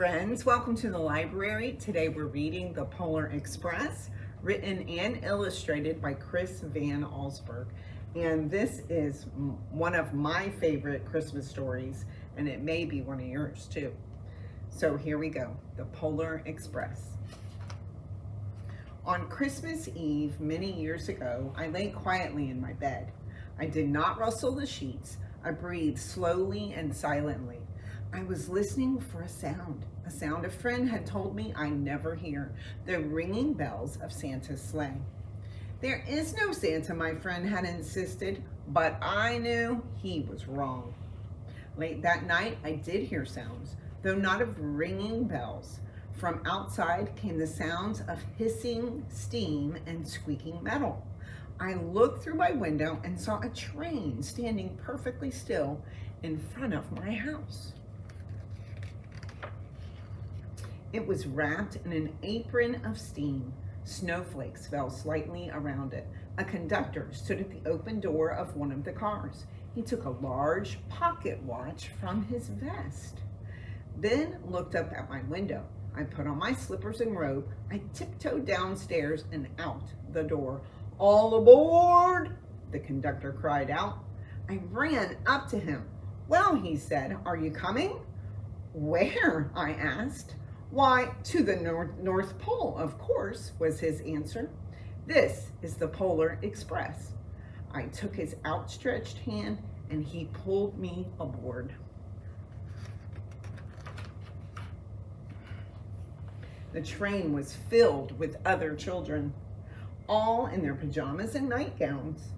friends, welcome to the library. Today we're reading The Polar Express, written and illustrated by Chris Van Allsburg. And this is one of my favorite Christmas stories, and it may be one of yours too. So here we go, The Polar Express. On Christmas Eve, many years ago, I lay quietly in my bed. I did not rustle the sheets. I breathed slowly and silently. I was listening for a sound a friend had told me I never hear, the ringing bells of Santa's sleigh. There is no Santa, my friend had insisted, but I knew he was wrong. Late that night, I did hear sounds, though not of ringing bells. From outside came the sounds of hissing steam and squeaking metal. I looked through my window and saw a train standing perfectly still in front of my house. It was wrapped in an apron of steam. Snowflakes fell slightly around it. A conductor stood at the open door of one of the cars. He took a large pocket watch from his vest, then looked up at my window. I put on my slippers and robe. I tiptoed downstairs and out the door. "All aboard!" the conductor cried out. I ran up to him. "Well," he said, "are you coming?" "Where?" I asked. "Why, to the North Pole, of course," was his answer. "This is the Polar Express." I took his outstretched hand and he pulled me aboard. The train was filled with other children, all in their pajamas and nightgowns.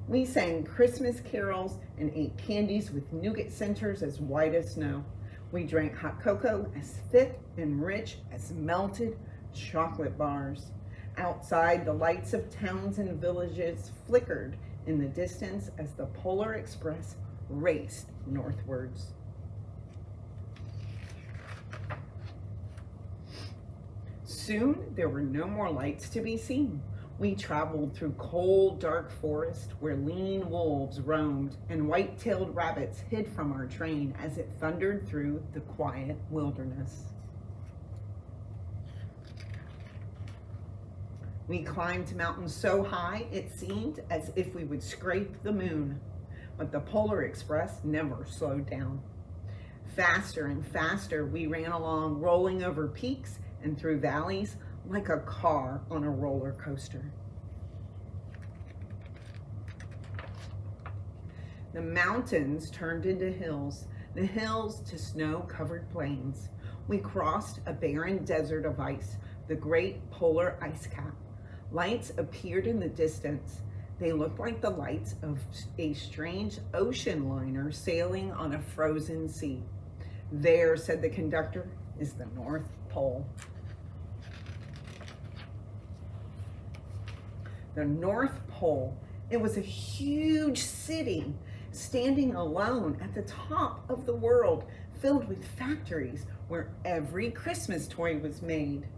We sang Christmas carols and ate candies with nougat centers as white as snow. We drank hot cocoa as thick and rich as melted chocolate bars. Outside, the lights of towns and villages flickered in the distance as the Polar Express raced northwards. Soon, there were no more lights to be seen. We traveled through cold, dark forest where lean wolves roamed and white-tailed rabbits hid from our train as it thundered through the quiet wilderness. We climbed mountains so high it seemed as if we would scrape the moon. But the Polar Express never slowed down. Faster and faster we ran along, rolling over peaks and through valleys like a car on a roller coaster. The mountains turned into hills, the hills to snow-covered plains. We crossed a barren desert of ice, the great polar ice cap. Lights appeared in the distance. They looked like the lights of a strange ocean liner sailing on a frozen sea. "There," said the conductor, "is the North Pole." The North Pole. It was a huge city, standing alone at the top of the world, filled with factories where every Christmas toy was made.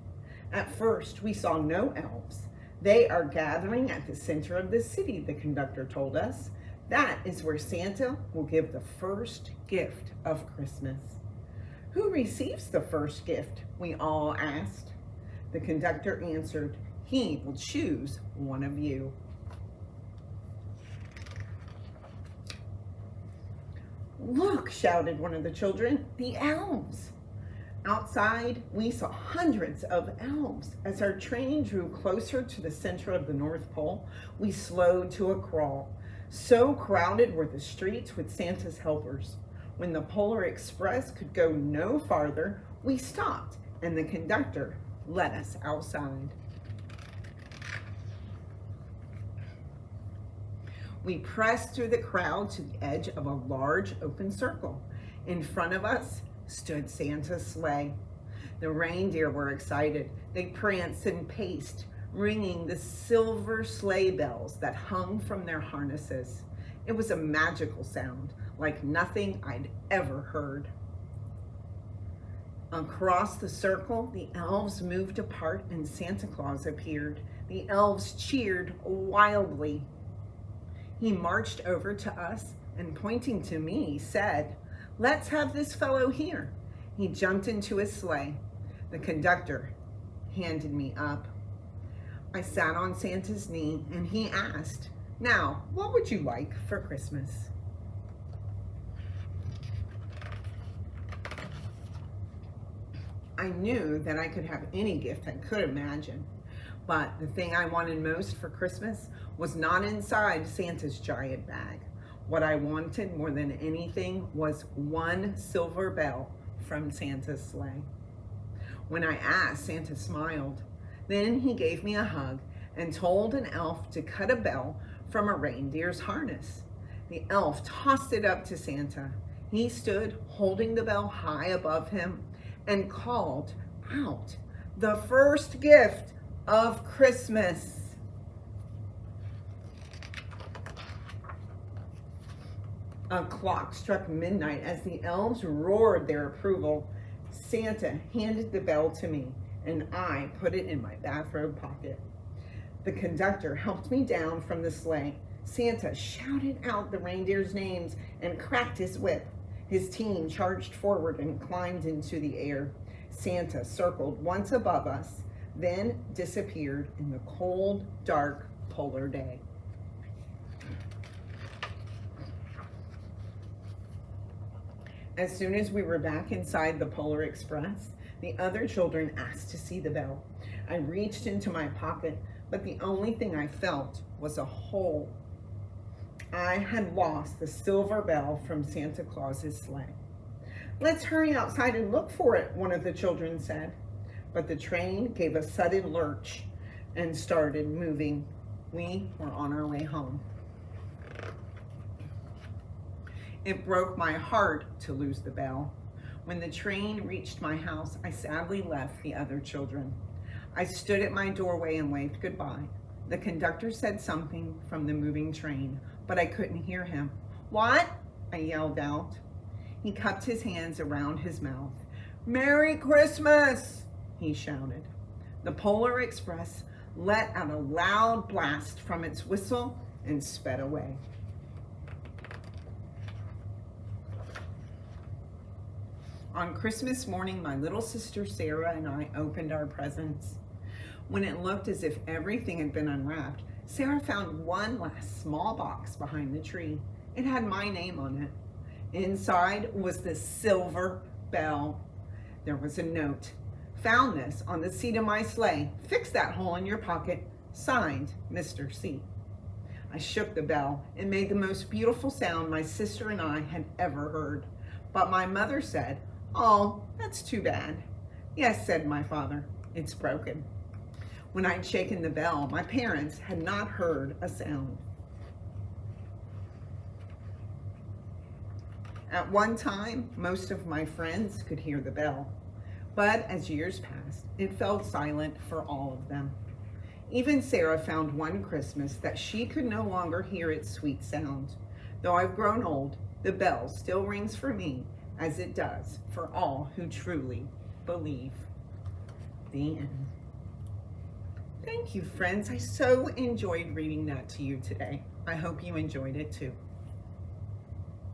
At first, we saw no elves. "They are gathering at the center of the city," the conductor told us. "That is where Santa will give the first gift of Christmas." "Who receives the first gift?" we all asked. The conductor answered, "He will choose one of you." "Look," shouted one of the children, "the elves." Outside, we saw hundreds of elves. As our train drew closer to the center of the North Pole, we slowed to a crawl. So crowded were the streets with Santa's helpers. When the Polar Express could go no farther, we stopped and the conductor let us outside. We pressed through the crowd to the edge of a large open circle. In front of us stood Santa's sleigh. The reindeer were excited. They pranced and paced, ringing the silver sleigh bells that hung from their harnesses. It was a magical sound, like nothing I'd ever heard. Across the circle, the elves moved apart and Santa Claus appeared. The elves cheered wildly. He marched over to us and, pointing to me, said, "Let's have this fellow here. He jumped into his sleigh. The conductor handed me up. I sat on Santa's knee and he asked, "Now, what would you like for Christmas?" I knew that I could have any gift I could imagine, but the thing I wanted most for Christmas was not inside Santa's giant bag. What I wanted more than anything was one silver bell from Santa's sleigh. When I asked, Santa smiled. Then he gave me a hug and told an elf to cut a bell from a reindeer's harness. The elf tossed it up to Santa. He stood holding the bell high above him and called out, "The first gift of Christmas." A clock struck midnight as the elves roared their approval. Santa handed the bell to me, and I put it in my bathrobe pocket. The conductor helped me down from the sleigh. Santa shouted out the reindeers' names and cracked his whip. His team charged forward and climbed into the air. Santa circled once above us, then disappeared in the cold, dark, polar day. As soon as we were back inside the Polar Express, the other children asked to see the bell. I reached into my pocket, but the only thing I felt was a hole. I had lost the silver bell from Santa Claus's sleigh. "Let's hurry outside and look for it," one of the children said. But the train gave a sudden lurch and started moving. We were on our way home. It broke my heart to lose the bell. When the train reached my house, I sadly left the other children. I stood at my doorway and waved goodbye. The conductor said something from the moving train, but I couldn't hear him. "What?" I yelled out. He cupped his hands around his mouth. "Merry Christmas!" he shouted. The Polar Express let out a loud blast from its whistle and sped away. On Christmas morning, my little sister Sarah and I opened our presents. When it looked as if everything had been unwrapped, Sarah found one last small box behind the tree. It had my name on it. Inside was the silver bell. There was a note. "Found this on the seat of my sleigh. Fix that hole in your pocket. Signed, Mr. C." I shook the bell. It made the most beautiful sound my sister and I had ever heard. But my mother said, "Oh, that's too bad." "Yes," said my father, "it's broken." When I'd shaken the bell, my parents had not heard a sound. At one time, most of my friends could hear the bell, but as years passed, it fell silent for all of them. Even Sarah found one Christmas that she could no longer hear its sweet sound. Though I've grown old, the bell still rings for me as it does for all who truly believe. The end. Thank you, friends. I so enjoyed reading that to you today. I hope you enjoyed it too.